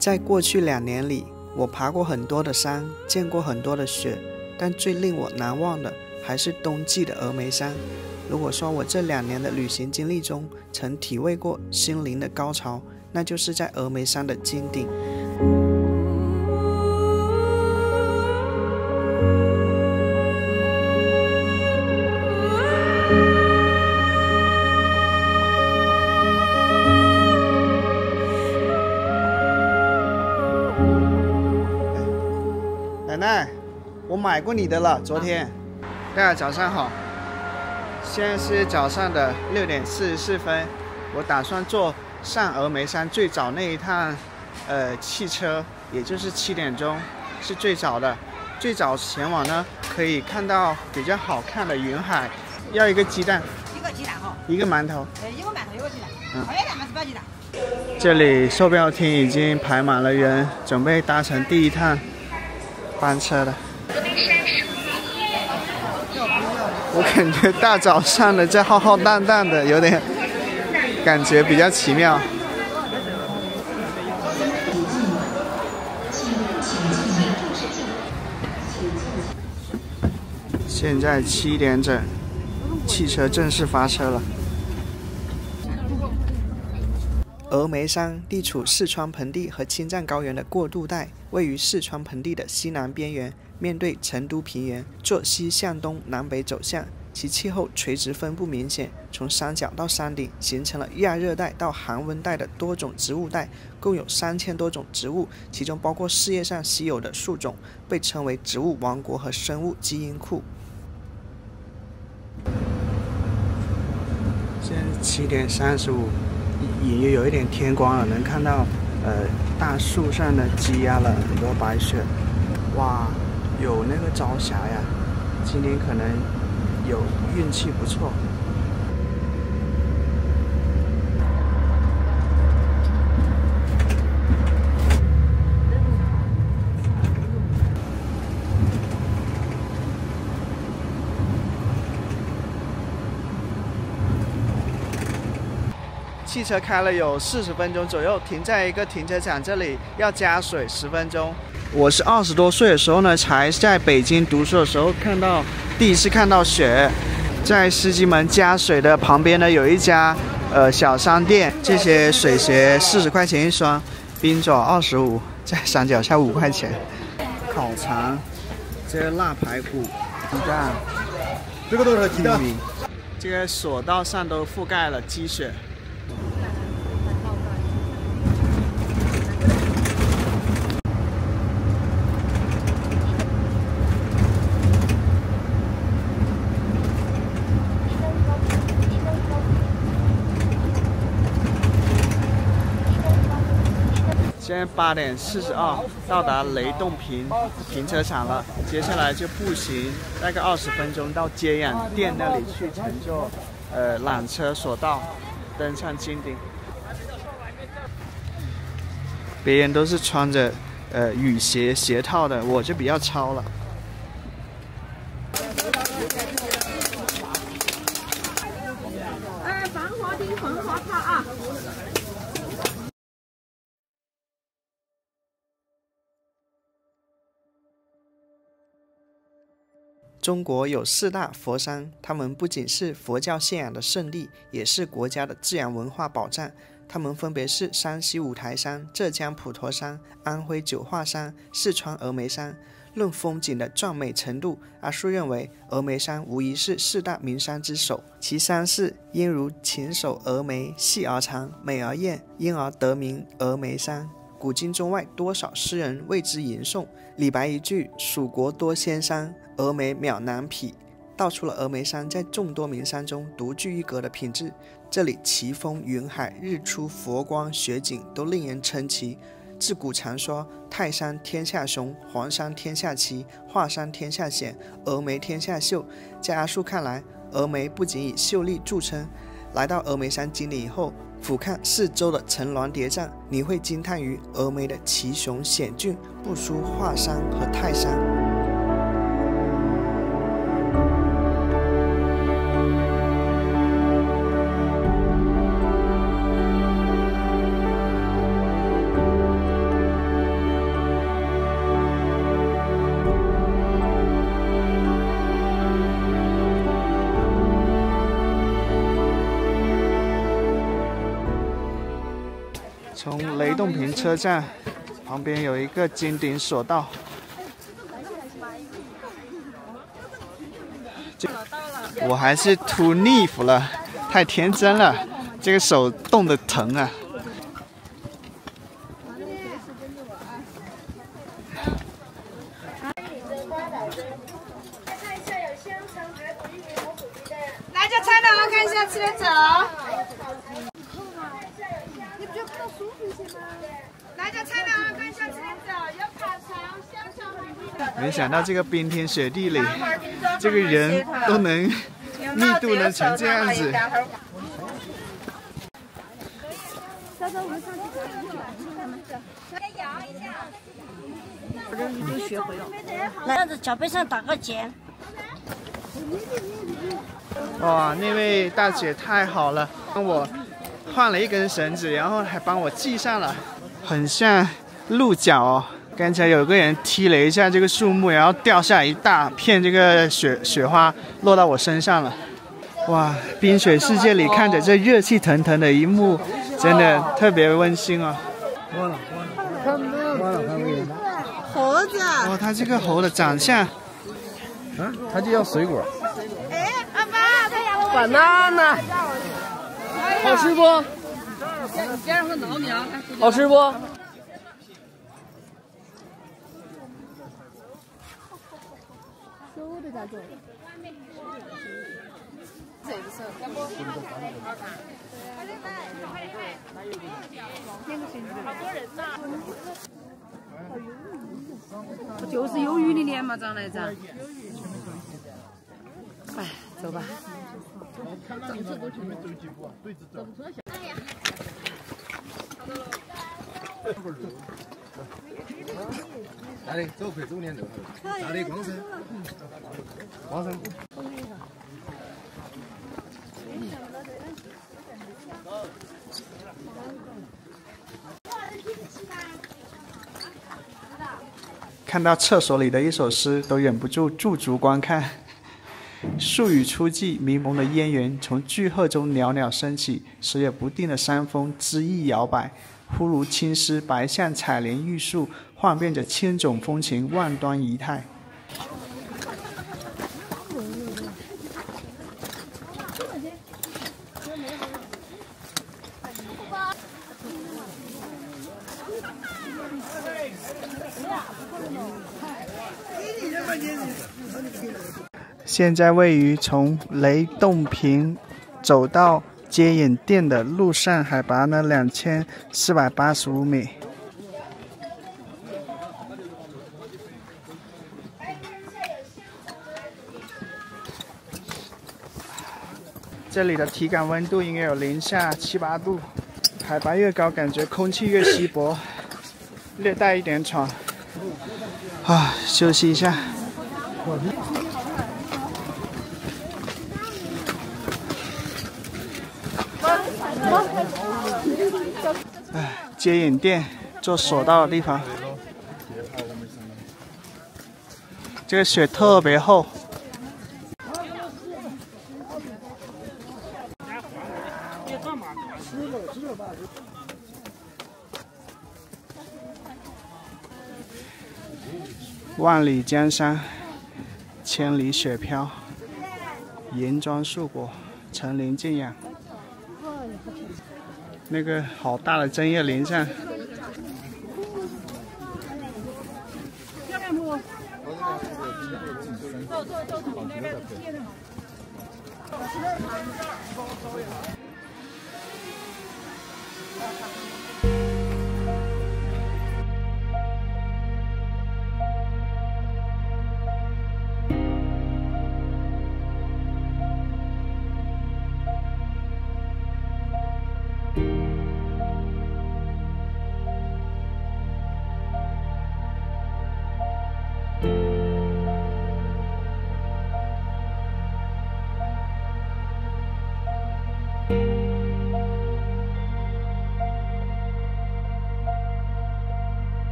在过去2年里，我爬过很多的山，见过很多的雪，但最令我难忘的还是冬季的峨眉山。如果说我这2年的旅行经历中曾体味过心灵的高潮，那就是在峨眉山的金顶。奶奶，我买过你的了，昨天。大家早上好，现在是早上的6点44分，我打算坐上峨眉山最早那一趟汽车，也就是7点钟，是最早的。最早前往呢，可以看到比较好看的云海。要一个鸡蛋，一个鸡蛋哈，一个馒头，一个馒头，一个鸡蛋，还有2个是包鸡蛋。这里售票厅已经排满了人，准备搭乘第一趟班车了。我感觉大早上的这浩浩荡荡的，有点感觉比较奇妙。现在7点整，汽车正式发车了。峨眉山地处四川盆地和青藏高原的过渡带，位于四川盆地的西南边缘，面对成都平原，坐西向东南北走向。其气候垂直分布明显，从山脚到山顶形成了亚热带到寒温带的多种植物带，共有3000多种植物，其中包括世界上稀有的树种，被称为植物王国和生物基因库。现在7点35，也有一点天光了，能看到大树上呢积压了很多白雪。哇，有那个朝霞呀！今天可能有运气不错。汽车开了有40分钟左右，停在一个停车场，这里要加水10分钟。我是20多岁的时候呢，才在北京读书的时候第一次看到雪。在司机们加水的旁边呢，有一家小商店，这些水鞋40块钱一双，冰爪25，在山脚下5块钱。烤肠，这个腊排骨，鸡蛋，这个都是鸡蛋。这个索道上都覆盖了积雪。现在8点42，到达雷洞停车场了。接下来就步行大概20分钟到接氧店那里去乘坐缆车索道登上金顶。别人都是穿着雨鞋套的，我就比较糙了。防滑钉、防滑套啊。中国有4大佛山，它们不仅是佛教信仰的圣地，也是国家的自然文化宝藏。它们分别是山西五台山、浙江普陀山、安徽九华山、四川峨眉山。论风景的壮美程度，阿树认为峨眉山无疑是4大名山之首。其山势因如禽首峨眉，细而长，美而艳，因而得名峨眉山。古今中外多少诗人为之吟诵。李白一句蜀国多仙山，峨眉渺难匹，道出了峨眉山在众多名山中独具一格的品质。这里奇峰云海、日出佛光、雪景都令人称奇。自古常说泰山天下雄，黄山天下奇，华山天下险，峨眉天下秀。在阿树看来，峨眉不仅以秀丽著称。来到峨眉山金顶以后，俯瞰四周的层峦叠嶂，你会惊叹于峨眉的奇雄险峻，不输华山和泰山。从雷洞坪车站旁边有一个金顶索道。我还是涂腻服了，太天真了，这个手冻得疼啊！来家菜了，看一下吃点走。你不觉得比较舒服一些吗？来家菜了，看一下吃点走，有烤肠、香肠和没想到这个冰天雪地里，这个人都能密度能成这样子。都学会了，这样子脚背上打个结。哇，那位大姐太好了，帮我换了一根绳子，然后还帮我系上了，很像鹿角哦。刚才有个人踢了一下这个树木，然后掉下一大片这个雪花落到我身上了。哇，冰雪世界里看着这热气腾腾的一幕，真的特别温馨哦。猴子。哦，它这个猴的长相，它就要水果。哎，阿爸banana，好吃不？好吃不？就是有雨的脸嘛，长来着。哎，走吧。哪里走快走点走，哪里光身？光身。看到厕所里的一首诗，都忍不住驻足观看。树语初霁，迷蒙的烟云从巨壑中袅袅升起，时有不定的山峰恣意摇摆，忽如青丝白象采莲玉树，幻变着千种风情，万端仪态。现在位于从雷洞坪走到接引店的路上，海拔呢2485米。这里的体感温度应该有零下7、8度，海拔越高，感觉空气越稀薄，略带一点喘。啊，休息一下。接引店做索道的地方，这个雪特别厚。万里江山，千里雪飘，银装素裹，层林尽养。那个好大的针叶林上，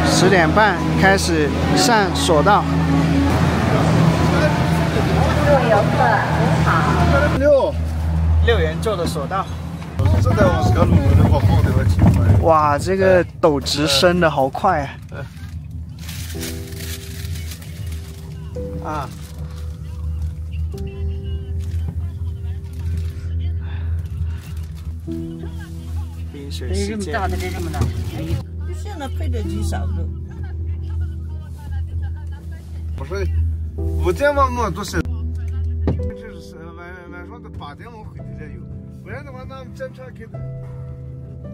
10点半开始上索道。6元做的索道。哇，这个陡直升的好快啊！冰水世界。现在配得起少的。不是，5点我都是，这是晚上的8点我回的这有，不然的话那们正常开的，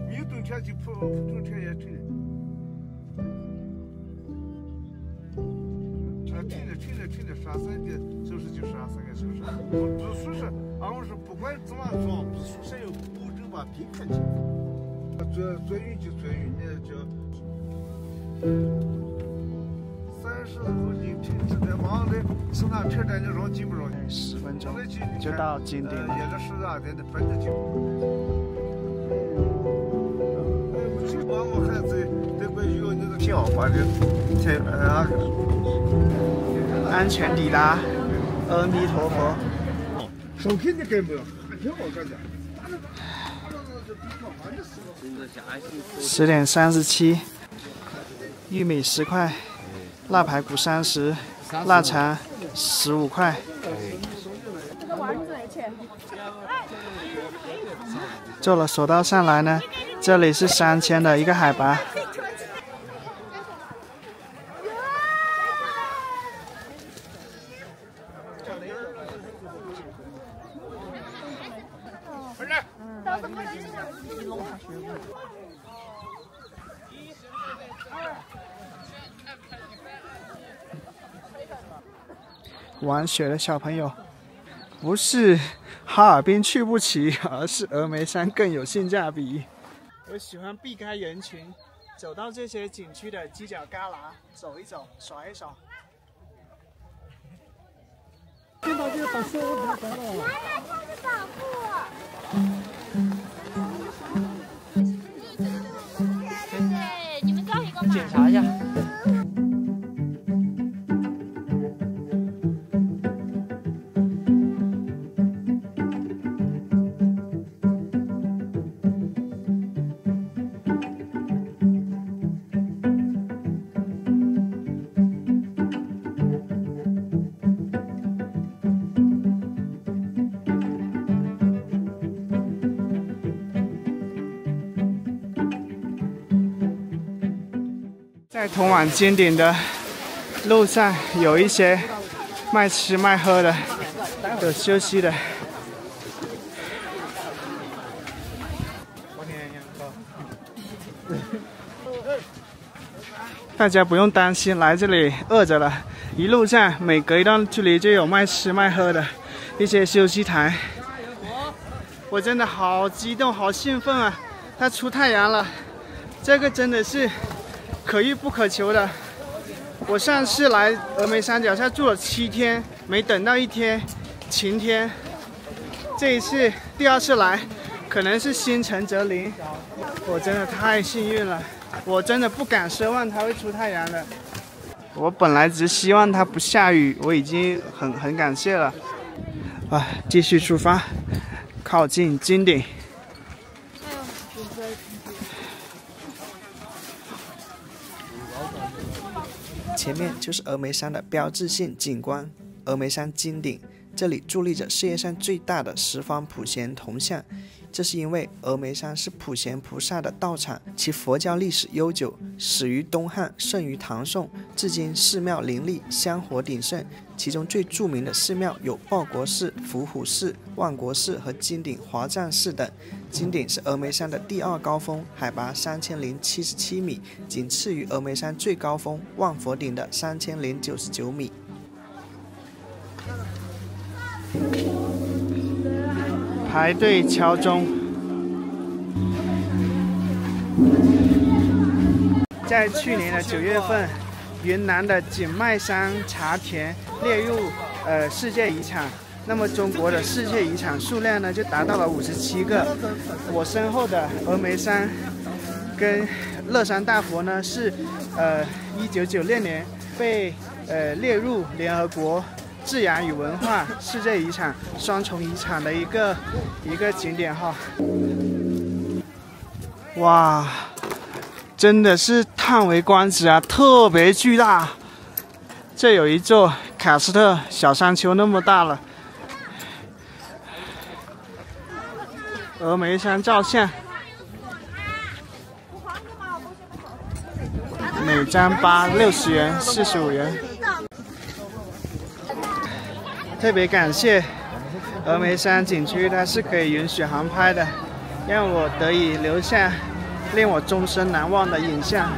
没有冬天就普通天也吹。吹的刷3个小时就刷3个小时，不宿舍，俺们是不管怎么装，宿舍有保证把冰开起。坐运就坐运，那叫30后你停止在忙的，从那车站就让进不让？10分钟就到金顶了。也是12点的分着进。我孩子这个有那个挺好玩的，才安全抵达阿弥陀佛。手肯定跟不了，还挺好看的。10点37，玉米10块，腊排骨30，腊肠15块。坐了索道上来呢，这里是3000的一个海拔。玩雪的小朋友，不是哈尔滨去不起，而是峨眉山更有性价比。我喜欢避开人群，走到这些景区的犄角旮旯，走一走，耍一耍。看到这个把手拿走了。妈妈，它是保护。对，你们照一个嘛。检查一下。在通往金顶的路上，有一些卖吃卖喝的，有休息的。大家不用担心来这里饿着了，一路上每隔一段距离就有卖吃卖喝的一些休息台。我真的好激动，好兴奋啊！它出太阳了，这个真的是可遇不可求的。我上次来峨眉山脚下住了7天，没等到1天晴天。这一次第2次来，可能是心诚则灵。我真的太幸运了，我真的不敢奢望它会出太阳了。我本来只希望它不下雨，我已经很感谢了。继续出发，靠近金顶。前面就是峨眉山的标志性景观——峨眉山金顶。这里伫立着世界上最大的10方普贤铜像，这是因为峨眉山是普贤菩萨的道场，其佛教历史悠久，始于东汉，盛于唐宋，至今寺庙林立，香火鼎盛。其中最著名的寺庙有报国寺、伏虎寺、万国寺和金顶华藏寺等。金顶是峨眉山的第2高峰，海拔3077米，仅次于峨眉山最高峰万佛顶的3099米。排队敲钟。在去年的9月份，云南的景迈山茶田列入世界遗产。那么中国的世界遗产数量呢，就达到了57个。我身后的峨眉山跟乐山大佛呢是1996年被列入联合国自然与文化世界遗产双重遗产的一个景点哈。哇，真的是叹为观止啊，特别巨大。这有一座喀斯特小山丘那么大了。峨眉山照相，每张60元、45元。特别感谢峨眉山景区，它是可以允许航拍的，让我得以留下令我终身难忘的影像。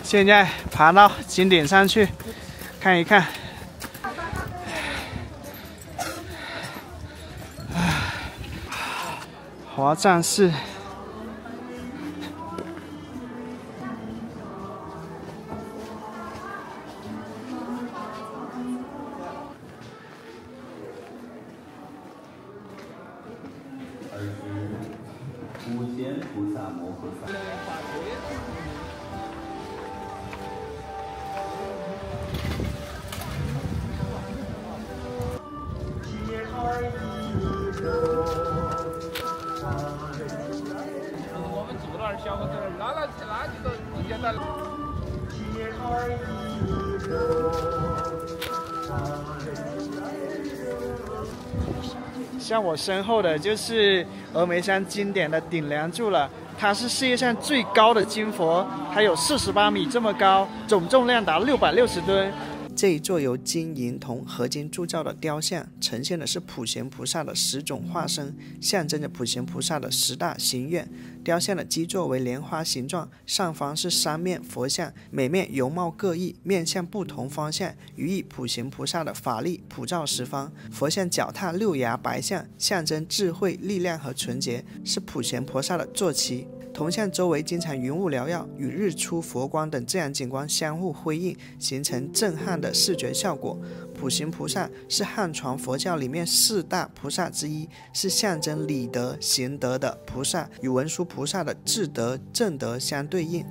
现在爬到景点上去看一看。华藏寺。普贤菩萨摩诃萨。我们住那儿，小伙子那就直接在。像我身后的就是峨眉山经典的顶梁柱了，它是世界上最高的金佛，它有48米这么高，总重量达660吨。这一座由金银铜合金铸造的雕像，呈现的是普贤菩萨的10种化身，象征着普贤菩萨的10大心愿。雕像的基座为莲花形状，上方是3面佛像，每面容貌各异，面向不同方向，寓意普贤菩萨的法力普照十方。佛像脚踏6牙白象，象征智慧、力量和纯洁，是普贤菩萨的坐骑。铜像周围经常云雾缭绕，与日出、佛光等自然景观相互辉映，形成震撼的视觉效果。普贤菩萨是汉传佛教里面4大菩萨之一，是象征理德、行德的菩萨，与文殊菩萨的智德、正德相对应。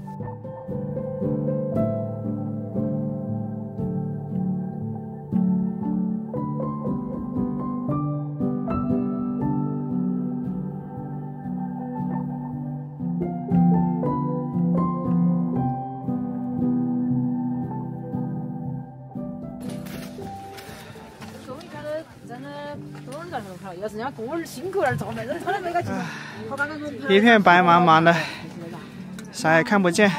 要是人家个人辛苦点做没人，他都没个劲。一片白茫茫的，啥也看不见。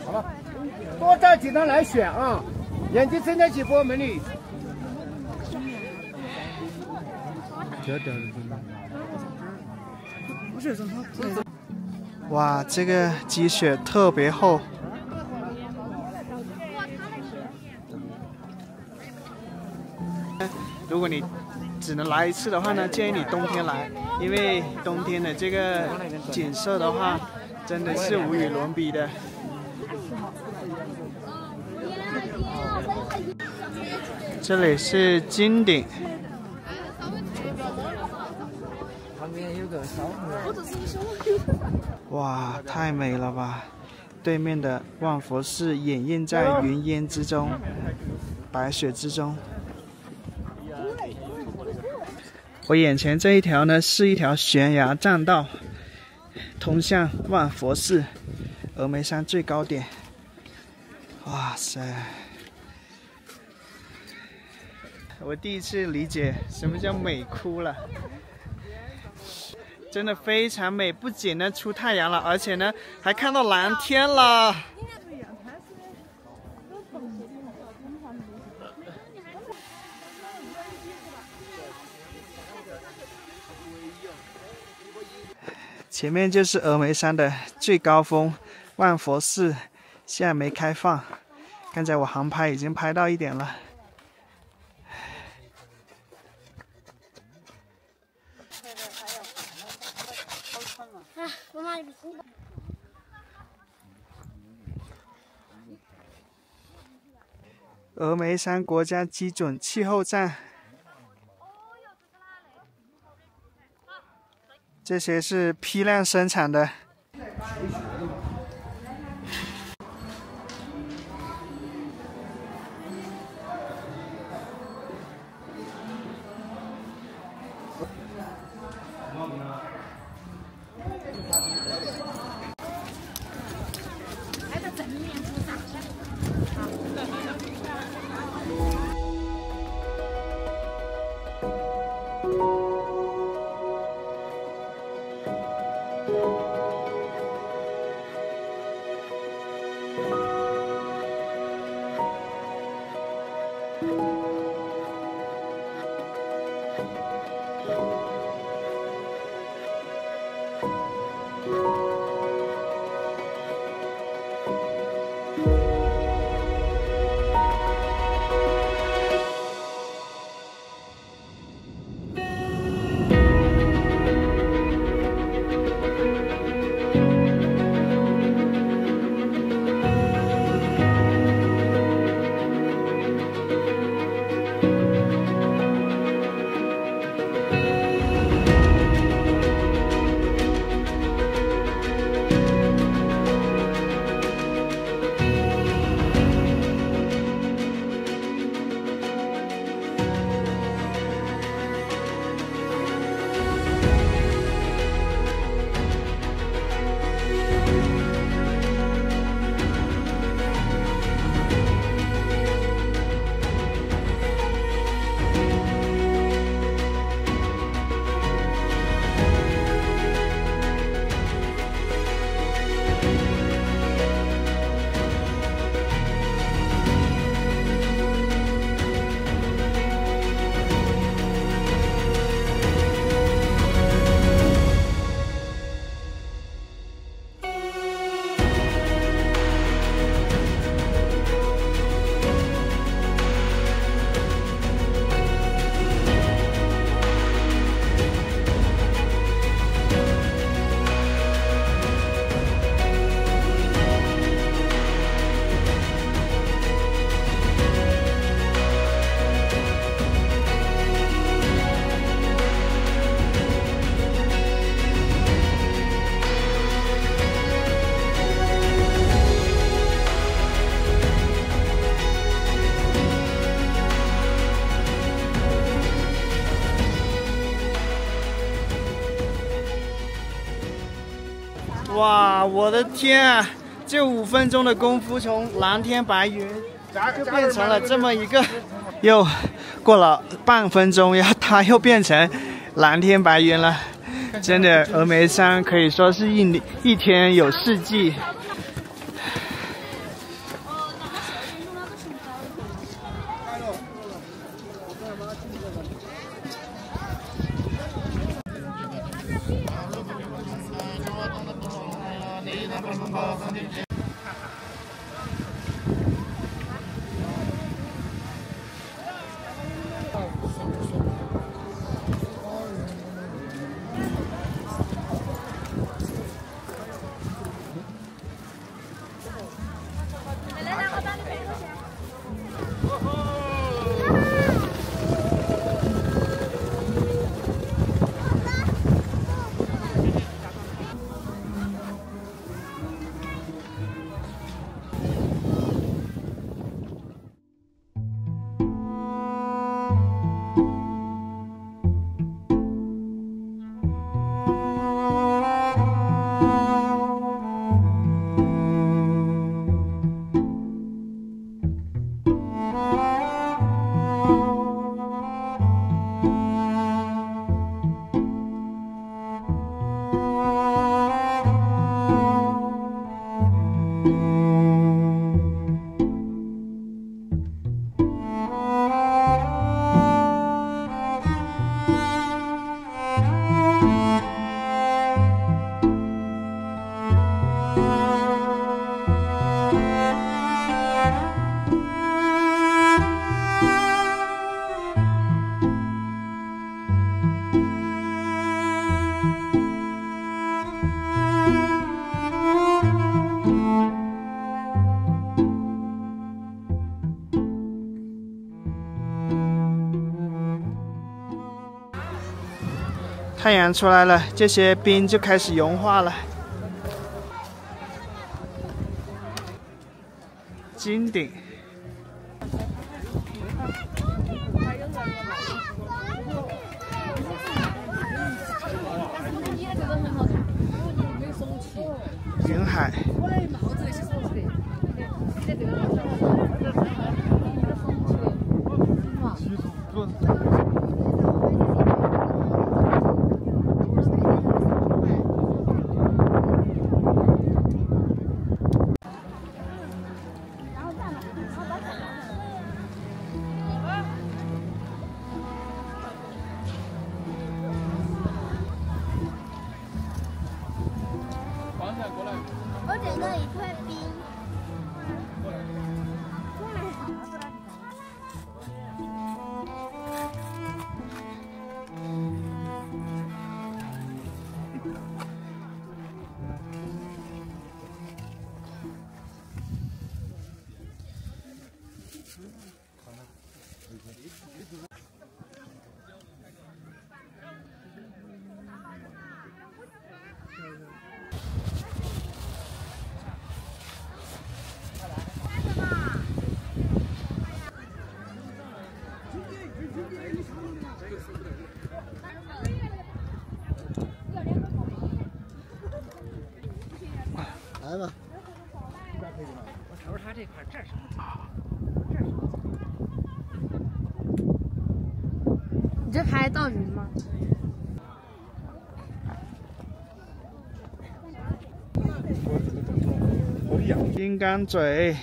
好了，多找几张来选啊，眼睛睁开起拨门里。哇，这个积雪特别厚。如果你只能来一次的话呢，建议你冬天来，因为冬天的这个景色的话，真的是无与伦比的。这里是金顶。哇，太美了吧！对面的万佛寺掩映在云烟之中，白雪之中。我眼前这一条呢，是一条悬崖栈道，通向万佛寺，峨眉山最高点。哇塞！我第一次理解什么叫美哭了。真的非常美，不仅呢出太阳了，而且呢还看到蓝天了。前面就是峨眉山的最高峰万佛寺，现在没开放。刚才我航拍已经拍到一点了。峨眉山国家基准气候站，这些是批量生产的。哇，我的天啊！就5分钟的功夫，从蓝天白云就变成了这么一个，又过了半分钟，它又变成蓝天白云了。真的，峨眉山可以说是一天有4季。太阳出来了，这些冰就开始融化了。金顶。云海。我捡到一块冰。来吧。我瞅瞅他这块，这是什么？你这拍到云吗？金刚嘴。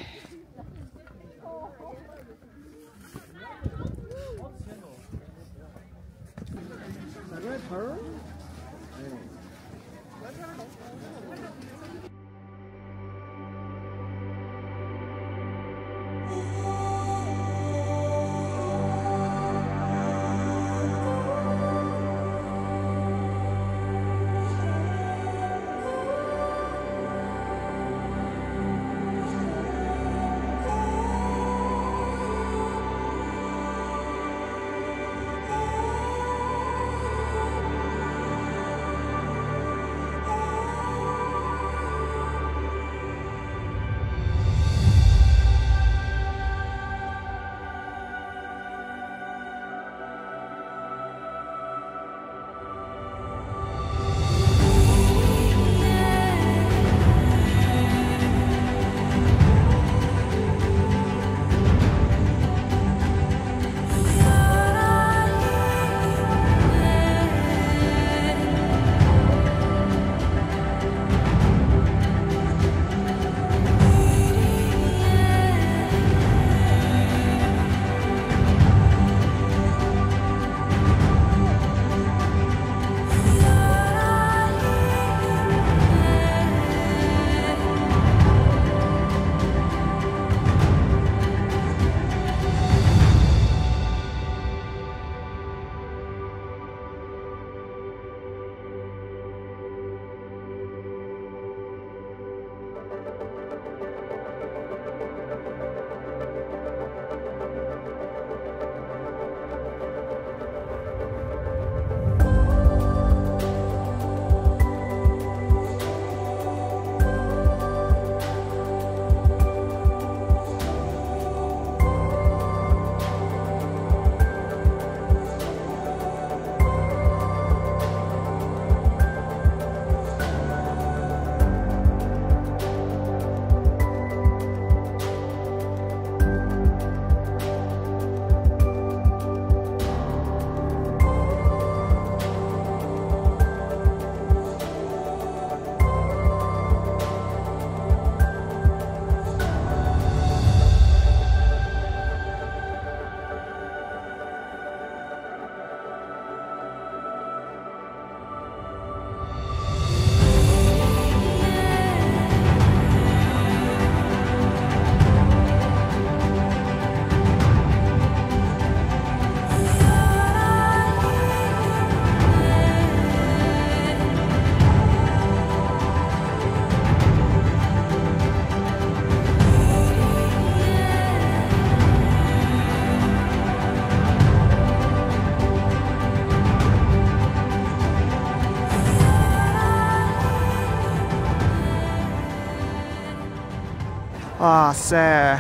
哇塞，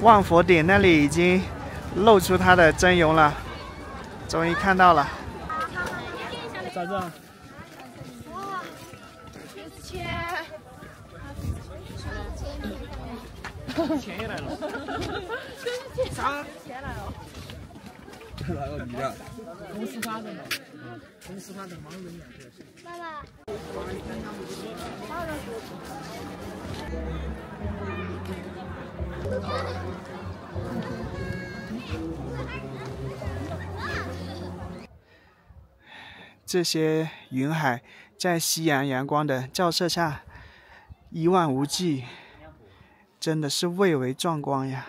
万佛顶那里已经露出它的真容了，终于看到了。咋子？哇，钱！钱也来了。啥？钱来了。哪个你的？公司发的嘛。公司发的盲人养的。妈妈。这些云海在夕阳阳光的照射下一望无际，真的是蔚为壮观呀！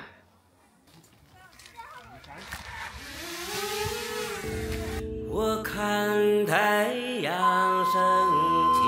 我看太阳升起。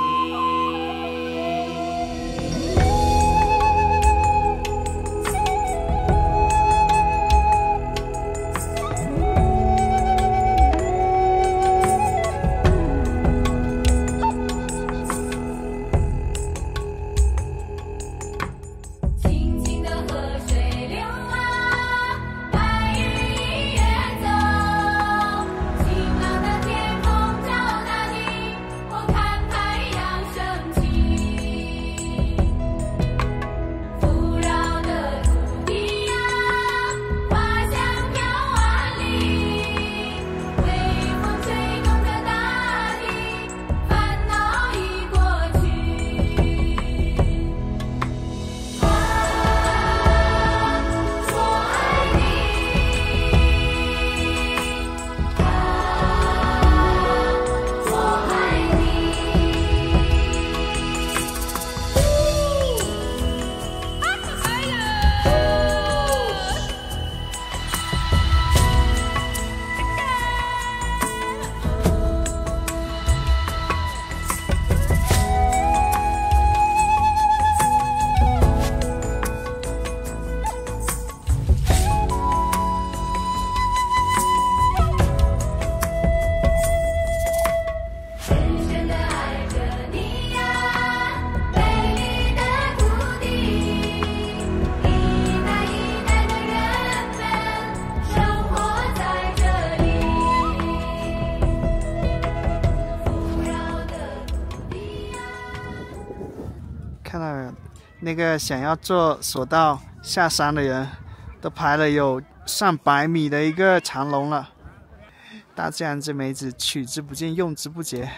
看到没有？那个想要坐索道下山的人，都排了有上百米的一个长龙了。大自然之美子，取之不尽，用之不竭。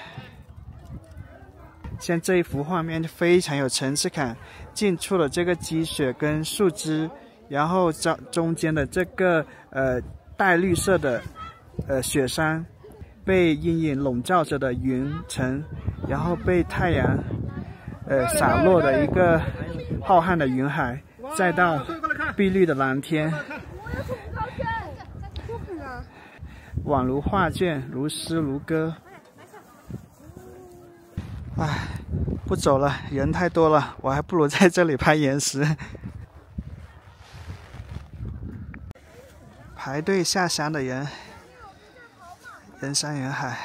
像这一幅画面就非常有层次感，近处的这个积雪跟树枝，然后中间的这个带绿色的雪山，被阴影笼罩着的云层，然后被太阳洒落的一个浩瀚的云海，再到碧绿的蓝天，宛如画卷，如诗如歌。唉，不走了，人太多了，我还不如在这里拍岩石。排队下山的人，人山人海。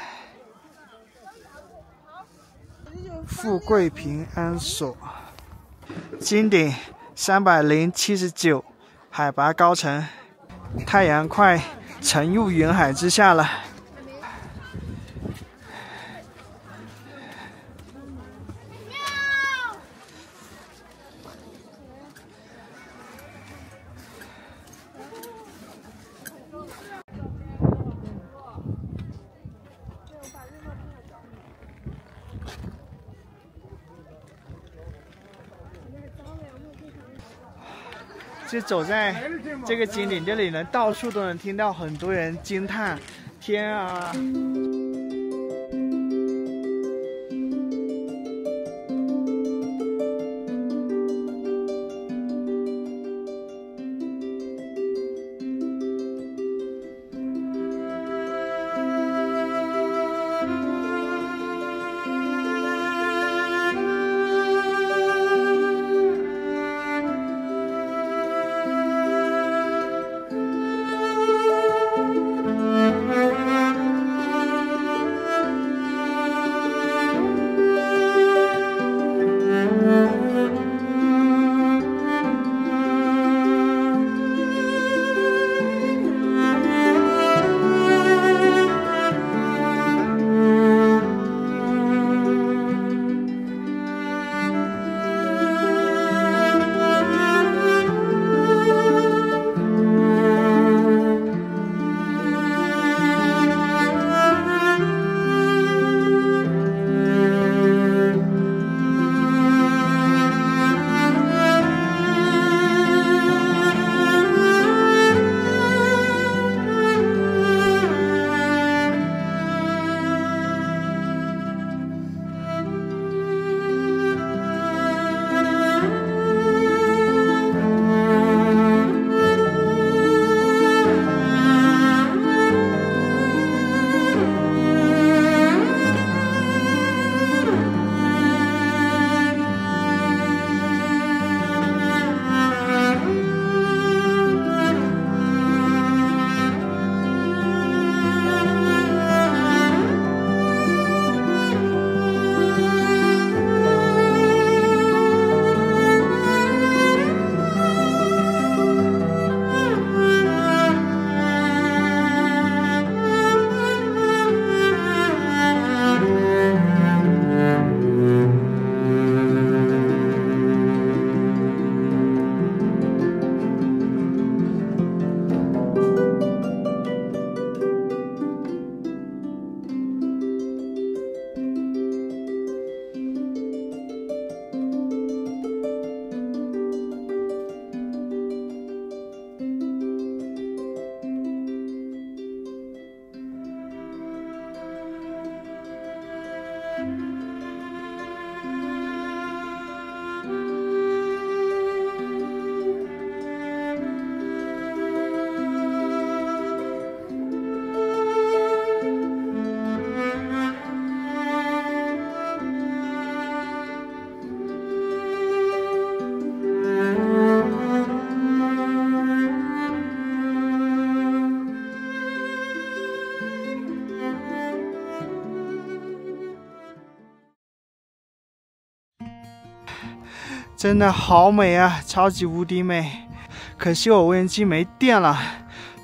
富贵平安所，金顶379，海拔高程，太阳快沉入云海之下了。就走在这个景点这里呢，到处都能听到很多人惊叹：天啊！真的好美啊，超级无敌美。可惜我无人机没电了，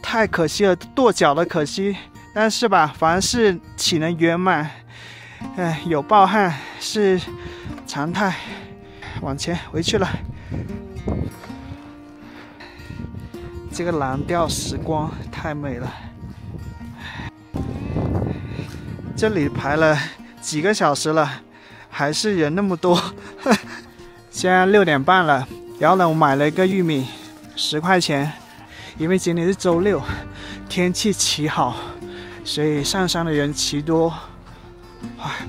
太可惜了，跺脚的可惜。但是吧，凡事岂能圆满？有暴汗是常态。往前回去了。这个蓝调时光太美了。这里排了几个小时了，还是人那么多。现在6点半了，然后呢，我买了一个玉米，10块钱，因为今天是周六，天气奇好，所以上山的人奇多。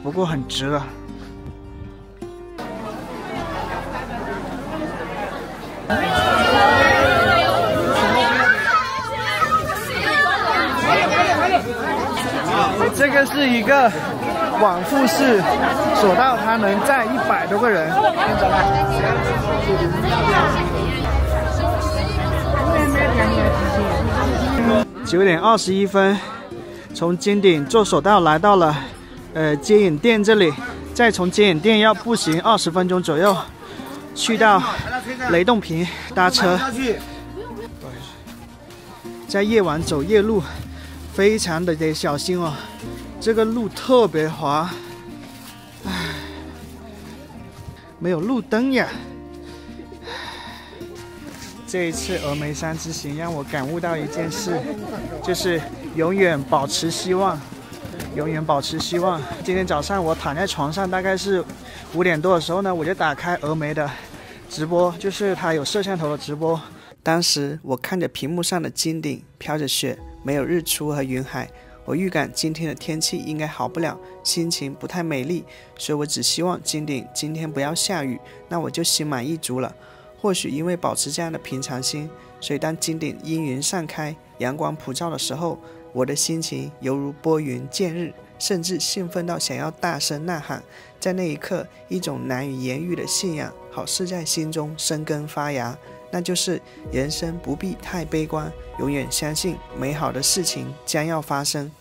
不过很值了。这个是一个往复式索道，它能载100多个人。9点21分，从金顶坐索道来到了接引店这里，再从接引店要步行20分钟左右，去到雷洞坪搭车。在夜晚走夜路，非常的得小心哦。这个路特别滑，没有路灯呀。这一次峨眉山之行让我感悟到一件事，就是永远保持希望，永远保持希望。今天早上我躺在床上，大概是5点多的时候呢，我就打开峨眉的直播，就是它有摄像头的直播。当时我看着屏幕上的金顶飘着雪，没有日出和云海。我预感今天的天气应该好不了，心情不太美丽，所以我只希望金顶今天不要下雨，那我就心满意足了。或许因为保持这样的平常心，所以当金顶阴云散开，阳光普照的时候，我的心情犹如拨云见日，甚至兴奋到想要大声呐喊。在那一刻，一种难以言喻的信仰好似在心中生根发芽，那就是人生不必太悲观，永远相信美好的事情将要发生。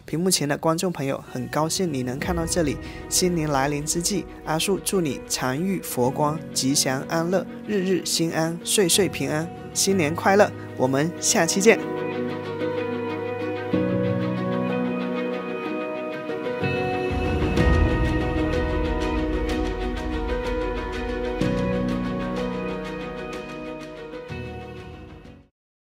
屏幕前的观众朋友，很高兴你能看到这里。新年来临之际，阿树祝你常遇佛光，吉祥安乐，日日心安，岁岁平安，新年快乐！我们下期见。